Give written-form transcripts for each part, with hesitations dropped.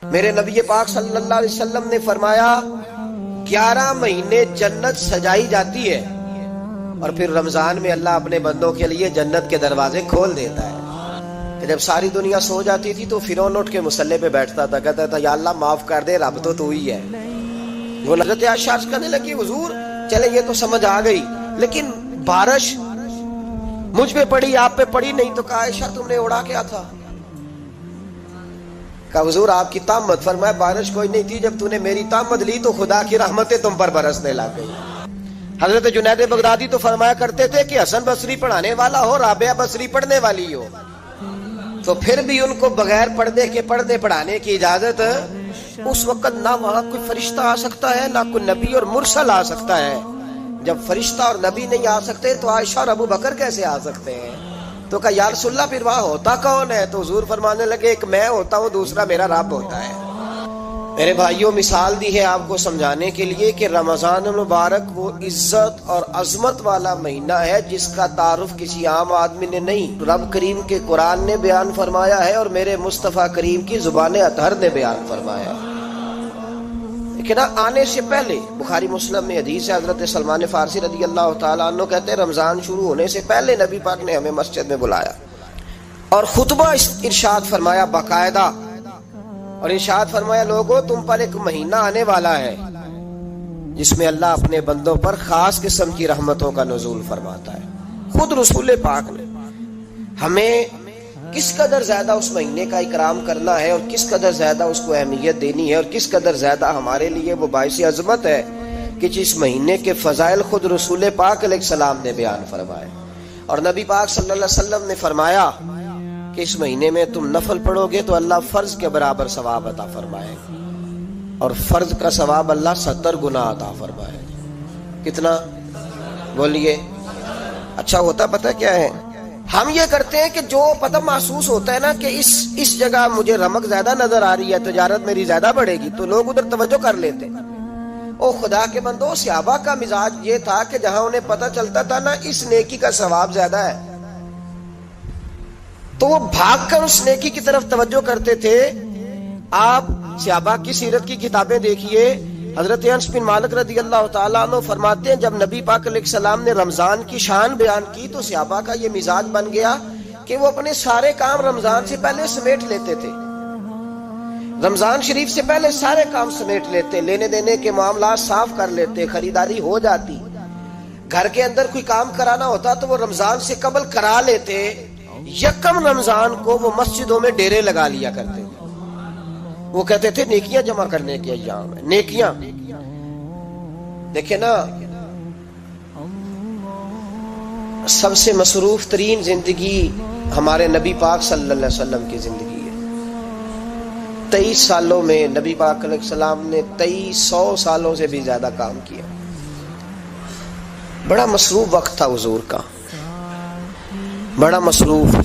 میرے نبی پاک صلی اللہ علیہ وسلم نے فرمایا 11 مہینے جنت سجائی جاتی ہے اور پھر رمضان میں اللہ اپنے بندوں کے لیے جنت کے دروازے کھول دیتا ہے کہ جب ساری دنیا سو جاتی تھی تو فرعون اٹھ کے مصلی پہ بیٹھتا تھا، کہتا تھا یا اللہ معاف کر دے، رب تو ہی ہے۔ وہ حضرت عائشہ عرض کرنے لگی حضور چلے یہ تو سمجھ آ گئی، لیکن بارش مجھ پہ پڑی آپ پہ پڑی نہیں، تو کہا عائشہ تم نے اڑا کیا تھا؟ کہا حضور آپ کی طامت، فرمایا بارش کوئی نہیں تھی، جب تو نے میری طامت لی تو خدا کی رحمتیں تم پر برسنے لگ گئی۔ حضرت جنید بغدادی تو فرمایا کرتے تھے کہ حسن بصری پڑھانے والا ہو، رابعہ بصری پڑھنے والی ہو، تو پھر بھی ان کو بغیر پردے کے پردے پڑھانے کی اجازت، اس وقت نہ وہاں کوئی فرشتہ آ سکتا ہے نہ کوئی نبی اور مرسل آ سکتا ہے۔ جب فرشتہ اور نبی نہیں آ سکتے تو عائشہ اور ابو بکر کیسے آ سکتے ہیں؟ تو کہا یا رسول اللہ پھر وہاں ہوتا کون ہے؟ تو حضور فرمانے لگے ایک میں ہوتا ہوں، دوسرا میرا رب ہوتا ہے۔ میرے بھائیوں مثال دی ہے آپ کو سمجھانے کے لیے کہ رمضان المبارک وہ عزت اور عظمت والا مہینہ ہے جس کا تعارف کسی عام آدمی نے نہیں، رب کریم کے قرآن نے بیان فرمایا ہے اور میرے مصطفیٰ کریم کی زبان اطہر نے بیان فرمایا ہے۔ لیکن آنے سے پہلے بخاری مسلم میں حدیث ہے، حضرت سلمان فارسی رضی اللہ تعالیٰ عنہ کہتے ہیں رمضان شروع ہونے سے پہلے نبی پاک نے ہمیں مسجد میں بلایا اور خطبہ ارشاد فرمایا باقاعدہ، اور ارشاد فرمایا لوگو تم پر ایک مہینہ آنے والا ہے جس میں اللہ اپنے بندوں پر خاص قسم کی رحمتوں کا نزول فرماتا ہے۔ خود رسول پاک نے ہمیں کس قدر زیادہ اس مہینے کا اکرام کرنا ہے اور کس قدر زیادہ اس کو اہمیت دینی ہے اور کس قدر زیادہ ہمارے لیے وہ باعث عظمت ہے کہ جس مہینے کے فضائل خود رسول پاک علیہ السلام نے بیان فرمائے، اور نبی پاک صلی اللہ علیہ وسلم نے فرمایا کہ اس مہینے میں تم نفل پڑھو گے تو اللہ فرض کے برابر ثواب عطا فرمائے اور فرض کا ثواب اللہ 70 گنا عطا فرمائے۔ کتنا بولیے؟ اچھا ہوتا پتہ کیا ہے؟ ہم یہ کرتے ہیں کہ جو پتہ محسوس ہوتا ہے نا کہ اس جگہ مجھے رمق زیادہ نظر آ رہی ہے، تجارت میری زیادہ بڑھے گی، تو لوگ ادھر توجہ کر لیتے۔ او خدا کے بندو، صحابہ کا مزاج یہ تھا کہ جہاں انہیں پتہ چلتا تھا نا اس نیکی کا ثواب زیادہ ہے تو وہ بھاگ کر اس نیکی کی طرف توجہ کرتے تھے۔ آپ صحابہ کی سیرت کی کتابیں دیکھیے، حضرت انس بن مالک رضی اللہ تعالیٰ عنہ فرماتے ہیں جب نبی پاک علیہ السلام نے رمضان کی شان بیان کی تو صحابہ کا یہ مزاج بن گیا کہ وہ اپنے سارے کام رمضان سے پہلے سمیٹ لیتے تھے، رمضان شریف سے پہلے سارے کام سمیٹ لیتے، لینے دینے کے معاملات صاف کر لیتے، خریداری ہو جاتی، گھر کے اندر کوئی کام کرانا ہوتا تو وہ رمضان سے قبل کرا لیتے۔ یکم رمضان کو وہ مسجدوں میں ڈیرے لگا لیا کرتے تھے، وہ کہتے تھے نیکیاں جمع کرنے کے ایام ہے، نیکیاں۔ دیکھیں نا سب سے مصروف ترین زندگی ہمارے نبی پاک صلی اللہ علیہ وسلم کی زندگی ہے۔ 23 سالوں میں نبی پاک علیہ السلام نے 2300 سالوں سے بھی زیادہ کام کیا، بڑا مصروف وقت تھا حضور کا، بڑا مصروف۔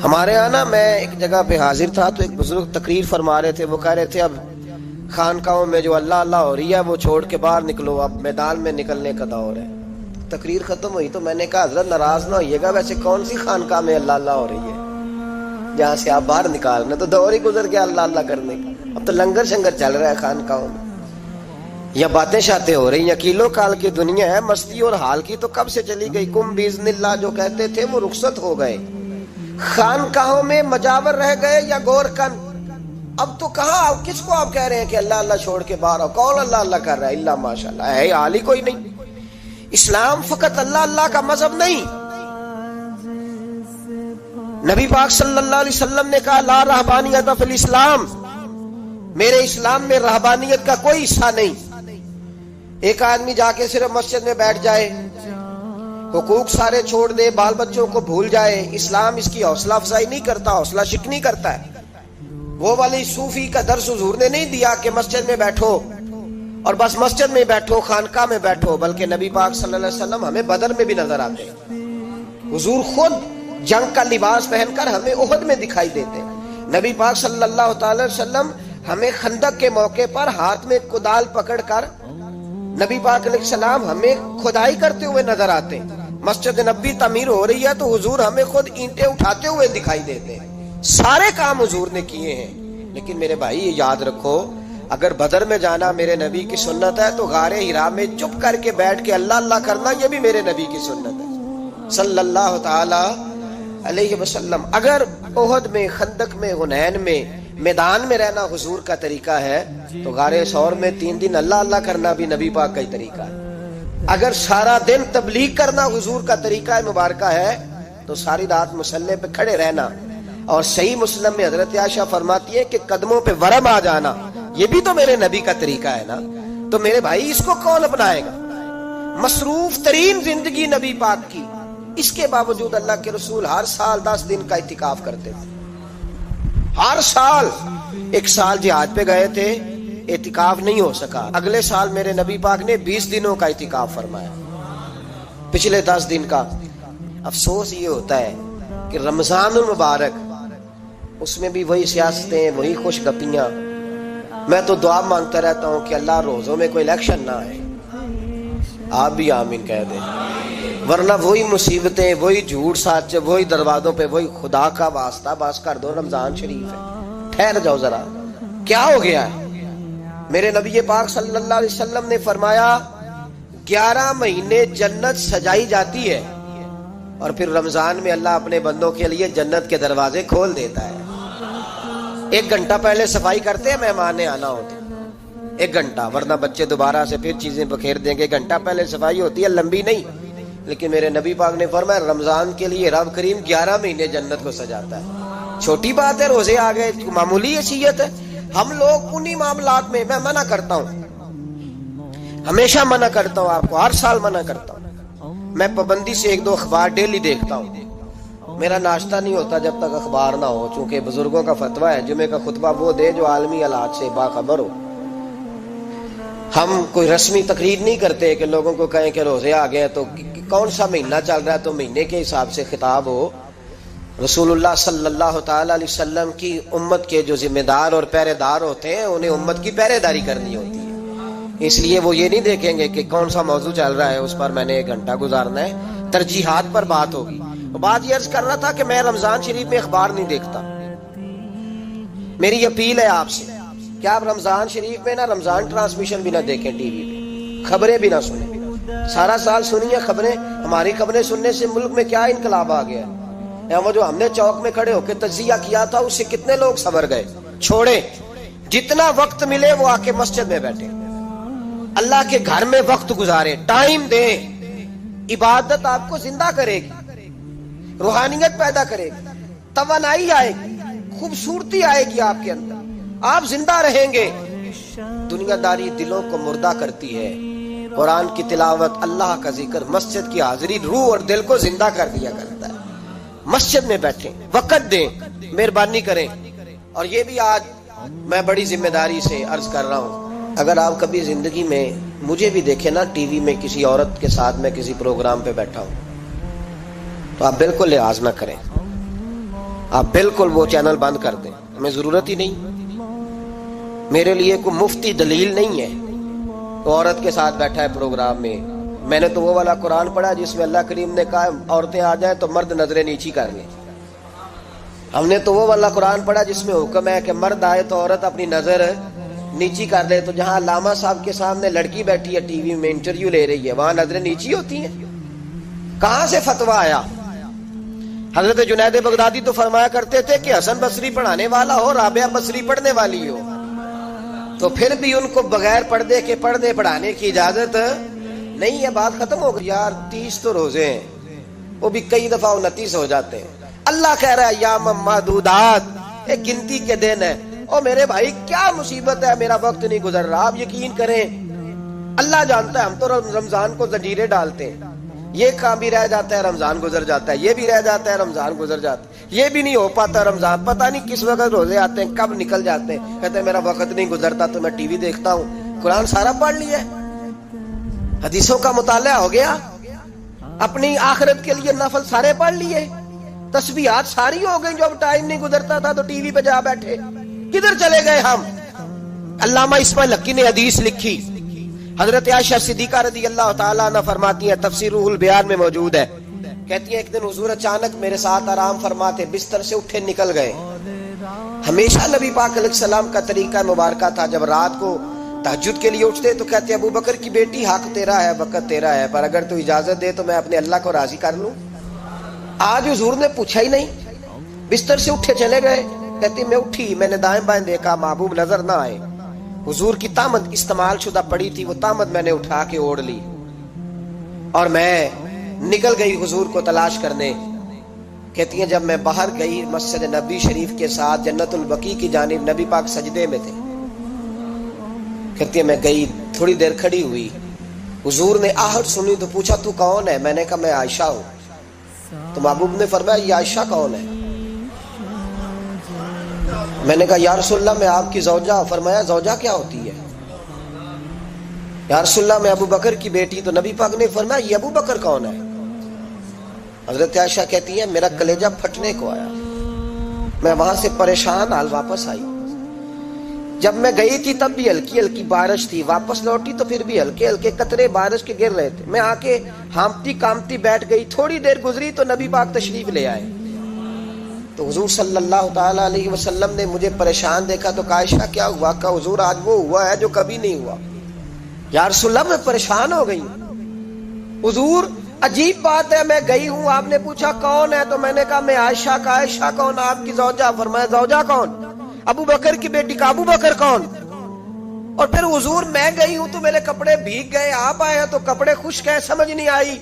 ہمارے یہاں نا میں ایک جگہ پہ حاضر تھا تو ایک بزرگ تقریر فرما رہے تھے، وہ کہہ رہے تھے اب خانقاہوں میں جو اللہ اللہ ہو رہی ہے وہ چھوڑ کے باہر نکلو، اب میدان میں نکلنے کا دور ہے۔ تقریر ختم ہوئی تو میں نے کہا حضرت ناراض نہ ہوئیے گا، ویسے کون سی خانقاہ میں اللہ اللہ ہو رہی ہے جہاں سے آپ باہر نکالنا، تو دور ہی گزر گیا اللہ اللہ کرنے کا، اب تو لنگر شنگر چل رہا ہے خانقاہوں میں، یا باتیں شاتیں ہو رہی ہیں، کیلو کال کی دنیا ہے، مستی اور حال کی تو کب سے چلی گئی۔ کم باذن اللہ جو کہتے تھے وہ رخصت ہو گئے، خانقاہوں میں مجاور رہ گئے یا گور کن۔ اب تو کہاں، اب کس کو آپ کہہ رہے ہیں کہ اللہ اللہ چھوڑ کے باہر آؤ؟ کون اللہ اللہ کر رہا ہے؟ اللہ ماشاءاللہ ہے، حال ہی کوئی نہیں۔ اسلام فقط اللہ اللہ کا مذہب نہیں، نبی پاک صلی اللہ علیہ وسلم نے کہا لا رہبانیت فی الاسلام، میرے اسلام میں رہبانیت کا کوئی حصہ نہیں۔ ایک آدمی جا کے صرف مسجد میں بیٹھ جائے، حقوق سارے چھوڑ دے، بال بچوں کو بھول جائے، اسلام اس کی حوصلہ افزائی نہیں کرتا، حوصلہ شکنی کرتا ہے۔ وہ والی صوفی کا درس حضور نے نہیں دیا کہ مسجد میں بیٹھو اور بس مسجد میں بیٹھو، خانقاہ میں بیٹھو، بلکہ نبی پاک صلی اللہ علیہ وسلم ہمیں بدر میں بھی نظر آتے، حضور خود جنگ کا لباس پہن کر ہمیں احد میں دکھائی دیتے، نبی پاک صلی اللہ تعالی وسلم ہمیں خندق کے موقع پر ہاتھ میں کدال پکڑ کر نبی پاک علیہ السلام ہمیں کھدائی کرتے ہوئے نظر آتے، مسجد نبی تعمیر ہو رہی ہے تو حضور ہمیں خود اینٹیں اٹھاتے ہوئے دکھائی دیتے ہیں۔ سارے کام حضور نے کیے ہیں، لیکن میرے بھائی یہ یاد رکھو، اگر بدر میں جانا میرے نبی کی سنت ہے تو غار حرا میں چپ کر کے بیٹھ کے اللہ اللہ کرنا یہ بھی میرے نبی کی سنت ہے صلی اللہ تعالی علیہ وسلم۔ اگر احد میں، خندق میں، حنین میں میدان میں رہنا حضور کا طریقہ ہے تو غار ثور میں 3 دن اللہ اللہ کرنا بھی نبی پاک کا ہی طریقہ ہے۔ اگر سارا دن تبلیغ کرنا حضور کا طریقہ مبارکہ ہے تو ساری رات مصلی پہ کھڑے رہنا، اور صحیح مسلم میں حضرت عائشہ فرماتی ہے کہ قدموں پہ ورم آ جانا یہ بھی تو میرے نبی کا طریقہ ہے نا۔ تو میرے بھائی اس کو کون اپنائے گا؟ مصروف ترین زندگی نبی پاک کی، اس کے باوجود اللہ کے رسول ہر سال 10 دن کا اعتکاف کرتے تھے، ہر سال۔ ایک سال جہاد پہ گئے تھے، اعتکاف نہیں ہو سکا، اگلے سال میرے نبی پاک نے 20 دنوں کا اعتکاف فرمایا، پچھلے 10 دن کا۔ افسوس یہ ہوتا ہے کہ رمضان المبارک اس میں بھی وہی سیاستیں، وہی خوش گپیاں۔ میں تو دعا مانگتا رہتا ہوں کہ اللہ روزوں میں کوئی الیکشن نہ آئے، آپ بھی آمین کہہ دیں، ورنہ وہی مصیبتیں، وہی جھوٹ سچ، وہی دروازوں پہ وہی۔ خدا کا واسطہ بس کر دو، رمضان شریف ہے، ٹھہر جاؤ ذرا، کیا ہو گیا ہے؟ میرے نبی پاک صلی اللہ علیہ وسلم نے فرمایا 11 مہینے جنت سجائی جاتی ہے اور پھر رمضان میں اللہ اپنے بندوں کے لیے جنت کے دروازے کھول دیتا ہے۔ 1 گھنٹہ پہلے صفائی کرتے ہیں، مہمان نے آنا ہوتے 1 گھنٹہ، ورنہ بچے دوبارہ سے پھر چیزیں بکھیر دیں گے۔ 1 گھنٹہ پہلے صفائی ہوتی ہے، لمبی نہیں۔ لیکن میرے نبی پاک نے فرمایا رمضان کے لیے رب کریم 11 مہینے جنت کو سجاتا ہے۔ چھوٹی بات ہے، روزے آ گئے، معمولی حیثیت ہے۔ ہم لوگ انہی معاملات میں، میں منع کرتا ہوں، ہمیشہ منع کرتا ہوں، آپ کو ہر سال منع کرتا ہوں، میں پابندی سے 1-2 اخبار ڈیلی دیکھتا ہوں۔ میرا ناشتہ نہیں ہوتا جب تک اخبار نہ ہو، چونکہ بزرگوں کا فتویٰ ہے جمعے کا خطبہ وہ دے جو عالمی حالات سے باخبر ہو۔ ہم کوئی رسمی تقریر نہیں کرتے کہ لوگوں کو کہیں کہ روزے آ گئے تو کون سا مہینہ چل رہا ہے تو مہینے کے حساب سے خطاب ہو۔ رسول اللہ صلی اللہ تعالی علیہ وسلم کی امت کے جو ذمہ دار اور پہرے دار ہوتے ہیں انہیں امت کی پہرے داری کرنی ہوتی ہے، اس لیے وہ یہ نہیں دیکھیں گے کہ کون سا موضوع چل رہا ہے اس پر میں نے 1 گھنٹہ گزارنا ہے، ترجیحات پر بات ہوگی۔ بات یہ عرض کر رہا تھا کہ میں رمضان شریف میں اخبار نہیں دیکھتا۔ میری اپیل ہے آپ سے کہ آپ رمضان شریف میں نہ رمضان ٹرانسمیشن بھی نہ دیکھیں، ٹی وی پہ خبریں بھی نہ سنیں، سارا سال سنیے خبریں۔ ہماری خبریں سننے سے ملک میں کیا انقلاب آ گیا ہے، وہ جو ہم نے چوک میں کھڑے ہو کے تجزیہ کیا تھا اس سے کتنے لوگ سبر گئے۔ چھوڑے، جتنا وقت ملے وہ آ کے مسجد میں بیٹھے، اللہ کے گھر میں وقت گزارے، ٹائم دیں۔ عبادت آپ کو زندہ کرے گی، روحانیت پیدا کرے گی، توانائی آئے گی، خوبصورتی آئے گی آپ کے اندر، آپ زندہ رہیں گے۔ دنیا داری دلوں کو مردہ کرتی ہے، قرآن کی تلاوت، اللہ کا ذکر، مسجد کی حاضری روح اور دل کو زندہ کر دیا کرتا ہے۔ مسجد میں بیٹھیں، وقت دیں، مہربانی کریں۔ اور یہ بھی آج میں بڑی ذمہ داری سے عرض کر رہا ہوں، اگر آپ کبھی زندگی میں مجھے بھی دیکھیں نا ٹی وی میں کسی عورت کے ساتھ میں کسی پروگرام پہ بیٹھا ہوں تو آپ بالکل لحاظ نہ کریں، آپ بالکل وہ چینل بند کر دیں، ہمیں ضرورت ہی نہیں۔ میرے لیے کوئی مفتی دلیل نہیں ہے تو عورت کے ساتھ بیٹھا ہے پروگرام میں۔ میں نے تو وہ والا قرآن پڑھا جس میں اللہ کریم نے کہا عورتیں آ جائیں تو مرد نظریں نیچی کر لیں۔ ہم نے تو وہ والا قرآن پڑھا جس میں حکم ہے کہ مرد آئے تو عورت اپنی نظر نیچی کر لے۔ تو جہاں علامہ صاحب کے سامنے لڑکی بیٹھی ہے ٹی وی میں انٹرویو لے رہی ہے وہاں نظریں نیچی ہوتی ہیں؟ کہاں سے فتویٰ آیا؟ حضرت جنید بغدادی تو فرمایا کرتے تھے کہ حسن بصری پڑھانے والا ہو، رابعہ بصری پڑھنے والی ہو، تو پھر بھی ان کو بغیر پردے کے پردے پڑھانے کی اجازت نہیں ہے۔ بات ختم ہو گئی یار، 30 تو روزے ہیں، وہ بھی کئی دفعہ 29 ہو جاتے ہیں۔ اللہ کہہ رہا ہے ایام معدودات، ایک گنتی کے دن ہے۔ اور میرے بھائی کیا مصیبت ہے، میرا وقت نہیں گزر رہا۔ آپ یقین کریں اللہ جانتا ہے، ہم تو رمضان کو زنجیریں ڈالتے ہیں، یہ کام بھی رہ جاتا ہے رمضان گزر جاتا ہے، یہ بھی رہ جاتا ہے رمضان گزر جاتا ہے، یہ بھی نہیں ہو پاتا رمضان، پتہ نہیں کس وقت روزے آتے ہیں کب نکل جاتے ہیں۔ کہتے ہیں میرا وقت نہیں گزرتا تو میں ٹی وی دیکھتا ہوں۔ قرآن سارا پڑھ لیا، حدیثوں کا مطالعہ ہو گیا، اپنی آخرت کے لیے نفل سارے پڑھ لیے، تسبیحات ساری ہو گئی، جو اب ٹائم نہیں گزرتا تھا تو ٹی وی پہ جا بیٹھے۔ کدھر چلے گئے ہم؟ علامہ اسماعیل حقی نے حدیث لکھی، حضرت عائشہ صدیقہ رضی اللہ تعالیٰ عنہ فرماتی ہیں، تفسیر روح البیان میں موجود ہے، کہتی ہیں ایک دن حضور اچانک میرے ساتھ آرام فرماتے بستر سے اٹھے نکل گئے، ہمیشہ نبی پاک علیہ السلام کا طریقہ مبارکہ تھا، جب رات کو تہجد کے لیے اٹھتے تو کہتے ابو بکر کی بیٹی حق تیرا ہے، وقت تیرا ہے، پر اگر تو اجازت دے تو میں اپنے اللہ کو راضی کر لوں۔ آج حضور نے پوچھا ہی نہیں، بستر سے اٹھے چلے گئے، کہتی میں اٹھی، میں نے دائیں بائیں دیکھا، محبوب نظر نہ آئے، حضور کی طامت استعمال شدہ پڑی تھی، وہ طامت میں نے اٹھا کے اوڑھ لی اور میں نکل گئی حضور کو تلاش کرنے۔ کہتی ہیں جب میں باہر گئی مسجد نبی شریف کے ساتھ جنت البقیع کی جانب، نبی پاک سجدے میں تھے، کہتی ہے میں گئی، تھوڑی دیر کھڑی ہوئی، حضور نے آہٹ سنی تو پوچھا تو کون ہے؟ میں نے کہا میں عائشہ ہوں۔ تو محبوب نے فرمایا یہ عائشہ کون ہے؟ میں نے کہا یا رسول اللہ میں آپ کی زوجہ۔ فرمایا زوجہ کیا ہوتی ہے؟ یا رسول اللہ میں ابو بکر کی بیٹی۔ تو نبی پاک نے فرمایا یہ ابو بکر کون ہے؟ حضرت عائشہ کہتی ہے میرا کلیجہ پھٹنے کو آیا، میں وہاں سے پریشان حال واپس آئی، جب میں گئی تھی تب بھی ہلکی ہلکی بارش تھی، واپس لوٹی تو پھر بھی ہلکے ہلکے قطرے بارش کے گر رہے تھے، میں آ کے ہامتی کامتی بیٹھ گئی، تھوڑی دیر گزری تو نبی پاک تشریف لے آئے، تو حضور صلی اللہ تعالی علیہ وسلم نے مجھے پریشان دیکھا تو کہا عائشہ کیا ہوا؟ کہا حضور آج وہ ہوا ہے جو کبھی نہیں ہوا۔ یا رسول اللہ میں پریشان ہو گئی، حضور عجیب بات ہے، میں گئی ہوں، آپ نے پوچھا کون ہے تو میں نے کہا میں عائشہ۔ کا عائشہ کون؟ آپ کی زوجہ۔ فرمایا زوجہ کون؟ ابو بکر کی بیٹی۔ کا ابو بکر کون؟ اور پھر حضور میں گئی ہوں تو میرے کپڑے بھیگ گئے، آپ آئے ہیں تو کپڑے خشک ہیں، سمجھ نہیں آئی۔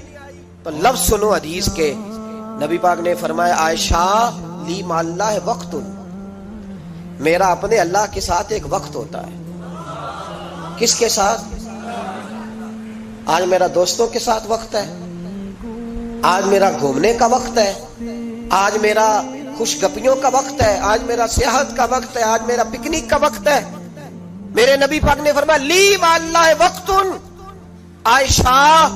تو لفظ سنو حدیث کے، نبی پاک نے فرمایا عائشہ لی مع اللہ وقت، میرا اپنے اللہ کے ساتھ ایک وقت ہوتا ہے۔ کس کے ساتھ؟ آج میرا دوستوں کے ساتھ وقت ہے، آج میرا گھومنے کا وقت ہے، آج میرا خوش گپیوں کا وقت ہے، آج میرا سیاحت کا وقت ہے، آج میرا پکنک کا وقت ہے۔ میرے نبی پاک نے فرمایا لی مع اللہ وقت، عائشہ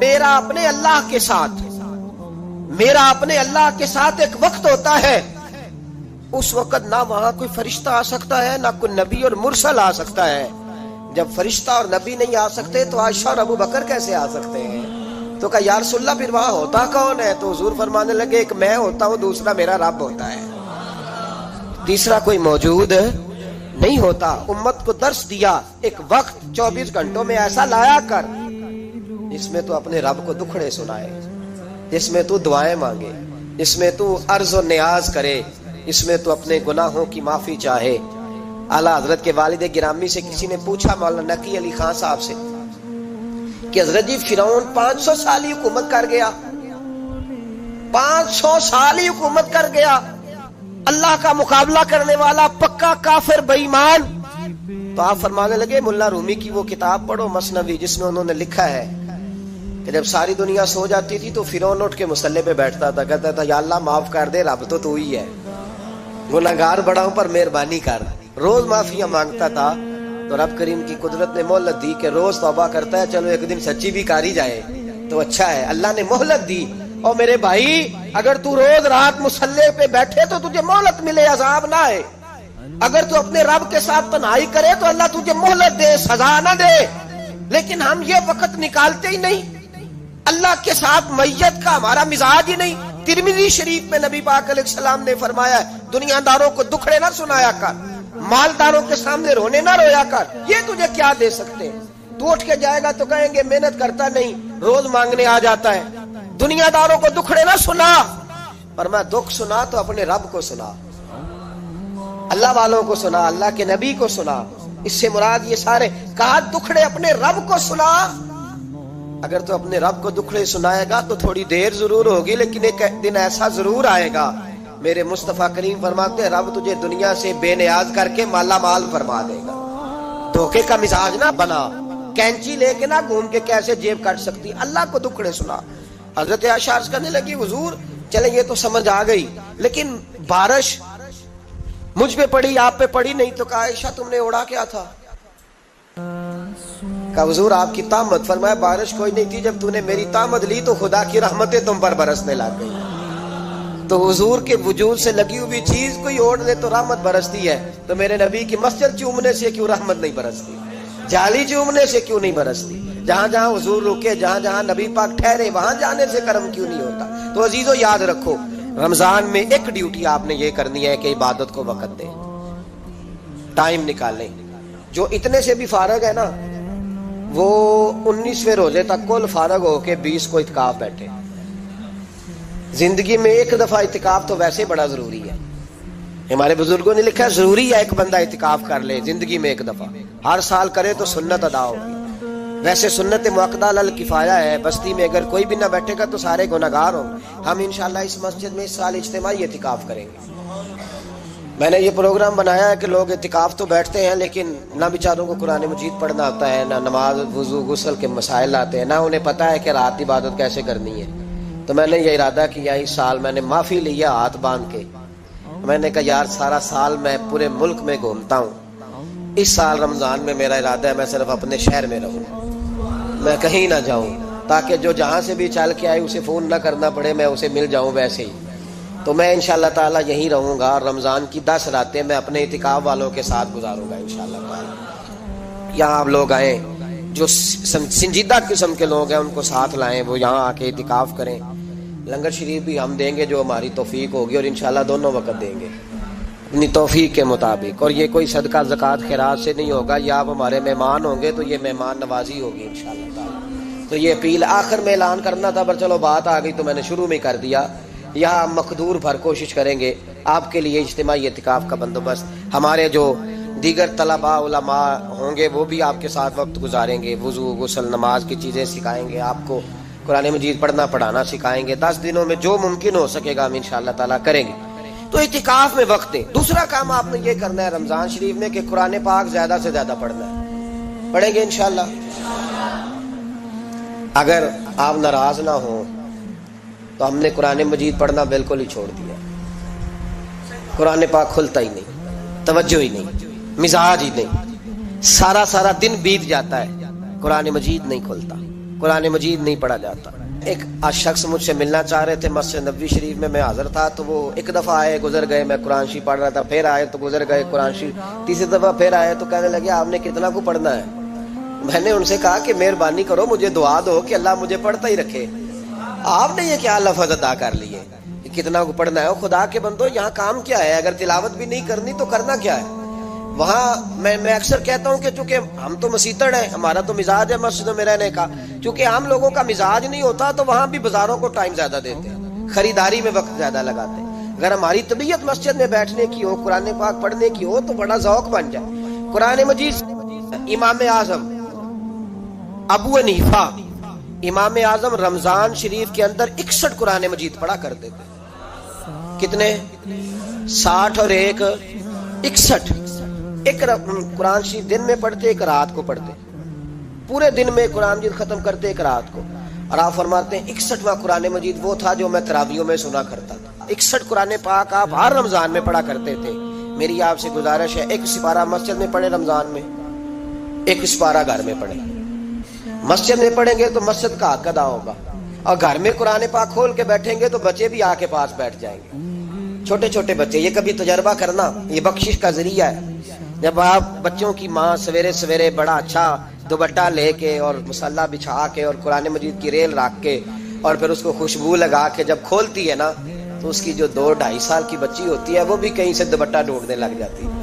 میرا اپنے اللہ کے ساتھ، میرا اپنے اللہ کے ساتھ ایک وقت ہوتا ہے، اس وقت نہ وہاں کوئی فرشتہ آ سکتا ہے، نہ کوئی نبی اور مرسل آ سکتا ہے۔ جب فرشتہ اور نبی نہیں آ سکتے تو عائشہ اور ابو بکر کیسے آ سکتے ہیں؟ تو کہا یا رسول اللہ پھر وہاں ہوتا کون ہے؟ تو حضور فرمانے لگے ایک میں ہوتا ہوں، دوسرا میرا رب ہوتا ہے، تیسرا کوئی موجود نہیں ہوتا۔ امت کو درس دیا ایک وقت 24 گھنٹوں میں ایسا لایا کر جس میں تو اپنے رب کو دکھڑے سنائے، جس میں تو دعائیں مانگے، جس میں تو عرض و نیاز کرے، جس میں تو اپنے گناہوں کی معافی چاہے۔ اعلیٰ حضرت کے والد گرامی سے کسی نے پوچھا مولانا نقی علی خان صاحب سے کہ حضرت جی فرعون 500 سال ہی حکومت کر گیا، 500 سال ہی حکومت کر گیا، اللہ کا مقابلہ کرنے والا پکا کافر بے ایمان۔ تو آپ فرمانے لگے ملا رومی کی وہ کتاب پڑھو مثنوی، جس میں انہوں نے لکھا ہے کہ جب ساری دنیا سو جاتی تھی تو فرعون اٹھ کے مصلی پہ بیٹھتا تھا، کہتا تھا یا اللہ معاف کر دے، رب تو ہی ہے، گناہگار بڑا ہوں پر مہربانی کر۔ روز معافیاں مانگتا تھا تو رب کریم کی قدرت نے مہلت دی کہ روز توبہ کرتا ہے، چلو ایک دن سچی بھی کاری جائے تو اچھا ہے، اللہ نے مہلت دی۔ اور میرے بھائی اگر تو روز رات مصلی پہ بیٹھے تو تجھے مہلت ملے، عذاب نہ آئے۔ اگر تو اپنے رب کے ساتھ تنہائی کرے تو اللہ تجھے مہلت دے، سزا نہ دے۔ لیکن ہم یہ وقت نکالتے ہی نہیں، اللہ کے ساتھ میت کا ہمارا مزاج ہی نہیں۔ ترمذی شریف میں نبی پاک علیہ السلام نے فرمایا دنیا داروں کو دکھڑے نہ سنایا کر، مالداروں کے سامنے رونے نہ رویا کر، یہ تجھے کیا دے سکتے ہیں؟ تو اٹھ کے جائے گا تو کہیں گے محنت کرتا نہیں، روز مانگنے آ جاتا ہے۔ دنیا داروں کو دکھڑے نہ سنا، پر میں دکھ سنا تو اپنے رب کو سنا، اللہ والوں کو سنا، اللہ کے نبی کو سنا۔ اس سے مراد یہ سارے کہا دکھڑے اپنے رب کو سنا۔ اگر تو اپنے رب کو دکھڑے سنائے گا تو تھوڑی دیر ضرور ہوگی، لیکن ایک دن ایسا ضرور آئے گا، میرے مصطفیٰ کریم فرماتے ہیں رب تجھے دنیا سے بے نیاز کر کے مالا مال فرما دے گا۔ دھوکے کا مزاج نہ بنا، کینچی لے کے نہ گھوم کے کیسے جیب کاٹ سکتی، اللہ کو دکھڑے سنا۔ حضرت عائشہ عرض کرنے لگی حضور چلے یہ تو سمجھ آ گئی، لیکن بارش مجھ پہ پڑی آپ پہ پڑی نہیں، تو کہا عائشہ تم نے اڑا کیا تھا؟ کہا حضور آپ کی طامت۔ فرمایا بارش کوئی نہیں تھی، جب تو نے میری طامت لی تو خدا کی رحمتیں تم پر برسنے لگ گئی۔ تو حضور کے وجود سے لگی ہوئی چیز کوئی اوڑھ لے تو رحمت برستی ہے، تو میرے نبی کی مسجد چومنے سے کیوں رحمت نہیں برستی؟ جالی چومنے سے کیوں نہیں برستی؟ جہاں جہاں حضور رکے، جہاں جہاں نبی پاک ٹھہرے، وہاں جانے سے کرم کیوں نہیں ہوتا؟ تو عزیزو یاد رکھو رمضان میں ایک ڈیوٹی آپ نے یہ کرنی ہے کہ عبادت کو وقت دے۔ ٹائم نکالیں. جو اتنے سے بھی فارغ ہے نا وہ 19ویں روزے تک کل فارغ ہو کے 20 کو اعتکاف بیٹھے. زندگی میں ایک دفعہ اعتکاف تو ویسے بڑا ضروری ہے. ہمارے بزرگوں نے لکھا ہے ضروری ہے ایک بندہ اعتکاف کر لے زندگی میں ایک دفعہ. ہر سال کرے تو سنت ادا ہوگی. ویسے سنت مؤکدہ الکفایہ ہے. بستی میں اگر کوئی بھی نہ بیٹھے گا تو سارے گناہگار ہوں. ہم انشاءاللہ اس مسجد میں اس سال اجتماعی اعتکاف کریں گے. میں نے یہ پروگرام بنایا ہے کہ لوگ اعتکاف تو بیٹھتے ہیں لیکن نہ بیچاروں کو قرآن مجید پڑھنا آتا ہے، نہ نماز وضو غسل کے مسائل آتے ہیں، نہ انہیں پتہ ہے کہ رات عبادت کیسے کرنی ہے. تو میں نے یہ ارادہ کیا اس سال میں نے معافی لیا ہاتھ باندھ کے. میں نے کہا یار سارا سال میں پورے ملک میں گھومتا ہوں، اس سال رمضان میں میرا ارادہ ہے میں صرف اپنے شہر میں رہوں، میں کہیں نہ جاؤں، تاکہ جو جہاں سے بھی چل کے آئے اسے فون نہ کرنا پڑے، میں اسے مل جاؤں ویسے ہی. تو میں انشاءاللہ تعالی یہیں رہوں گا اور رمضان کی 10 راتیں میں اپنے اعتکاف والوں کے ساتھ گزاروں گا انشاءاللہ تعالی. یہاں آپ لوگ آئیں، جو سنجیدہ قسم کے لوگ ہیں ان کو ساتھ لائیں، وہ یہاں آ کے اعتکاف کریں. لنگر شریف بھی ہم دیں گے جو ہماری توفیق ہوگی، اور انشاءاللہ دونوں وقت دیں گے اپنی توفیق کے مطابق. اور یہ کوئی صدقہ زکوٰۃ خیرات سے نہیں ہوگا، یا آپ ہمارے مہمان ہوں گے تو یہ مہمان نوازی ہوگی انشاءاللہ تعالی. تو یہ اپیل آخر میں اعلان کرنا تھا، پر چلو بات آ گئی تو میں نے شروع میں کر دیا. یہاں مقدور بھر کوشش کریں گے آپ کے لیے اجتماعی اعتکاف کا بندوبست. ہمارے جو دیگر طلباء علماء ہوں گے وہ بھی آپ کے ساتھ وقت گزاریں گے، وضو غسل نماز کی چیزیں سکھائیں گے، آپ کو قرآن مجید پڑھنا پڑھانا سکھائیں گے. 10 دنوں میں جو ممکن ہو سکے گا ہم انشاءاللہ تعالیٰ کریں گے. تو اعتکاف میں وقت دیں. دوسرا کام آپ نے یہ کرنا ہے رمضان شریف میں کہ قرآن پاک زیادہ سے زیادہ پڑھنا ہے. پڑھیں گے انشاءاللہ. اگر آپ ناراض نہ ہوں تو ہم نے قرآن مجید پڑھنا بالکل ہی چھوڑ دیا. قرآن پاک کھلتا ہی نہیں، توجہ ہی نہیں، مزاج ہی نہیں. سارا دن بیت جاتا ہے، قرآن مجید نہیں کھلتا، قرآن مجید نہیں پڑھا جاتا. ایک شخص مجھ سے ملنا چاہ رہے تھے مسجد نبوی شریف میں حاضر تھا. تو وہ ایک دفعہ آئے گزر گئے، میں قرآن شریف پڑھ رہا تھا، پھر آئے تو گزر گئے قرآن شریف، تیسری دفعہ پھر آئے تو کہنے لگے آپ نے کتنا کو پڑھنا ہے. میں نے ان سے کہا کہ مہربانی کرو مجھے دعا دو کہ اللہ مجھے پڑھتا ہی رکھے. آپ نے یہ کیا لفظ ادا کر لیے کتنا کو پڑھنا ہے؟ خدا کے بندو یہاں کام کیا ہے؟ اگر تلاوت بھی نہیں کرنی تو کرنا کیا ہے وہاں؟ میں اکثر کہتا ہوں کہ چونکہ ہم تو مسیتڑ ہیں، ہمارا تو مزاج ہے مسجدوں میں رہنے کا، چونکہ عام لوگوں کا مزاج نہیں ہوتا تو وہاں بھی بازاروں کو ٹائم زیادہ دیتے ہیں، خریداری میں وقت زیادہ لگاتے ہیں. اگر ہماری طبیعت مسجد میں بیٹھنے کی ہو، قرآن پاک پڑھنے کی ہو تو بڑا ذوق بن جائے. قرآن مجید امام اعظم ابو حنیفہ امام اعظم رمضان شریف کے اندر 61 قرآن مجید پڑھا کرتے تھے. کتنے؟ 60 اور 1 61. ایک قرآن شریف دن میں پڑھتے، ایک رات کو پڑھتے، پورے دن میں قرآن مجید ختم کرتے ایک رات کو. اور آپ فرماتے ہیں 61واں قرآن مجید وہ تھا جو میں تراویحوں میں سنا کرتا تھا. 61 قرآن پاک آپ ہر رمضان میں پڑھا کرتے تھے. میری آپ سے گزارش ہے ایک سپارہ مسجد میں پڑھیں رمضان میں، ایک سپارہ گھر میں پڑھیں. مسجد میں پڑھیں گے تو مسجد کا حق ادا ہوگا، اور گھر میں قرآن پاک کھول کے بیٹھیں گے تو بچے بھی آ کے پاس بیٹھ جائیں گے، چھوٹے چھوٹے بچے. یہ کبھی تجربہ کرنا، یہ بخشش کا ذریعہ ہے. جب آپ بچوں کی ماں سویرے سویرے بڑا اچھا دوپٹہ لے کے اور مصالہ بچھا کے اور قرآن مجید کی ریل رکھ کے اور پھر اس کو خوشبو لگا کے جب کھولتی ہے نا تو اس کی جو 2-2.5 سال کی بچی ہوتی ہے وہ بھی کہیں سے دوپٹہ ڈھونڈنے لگ جاتی ہے.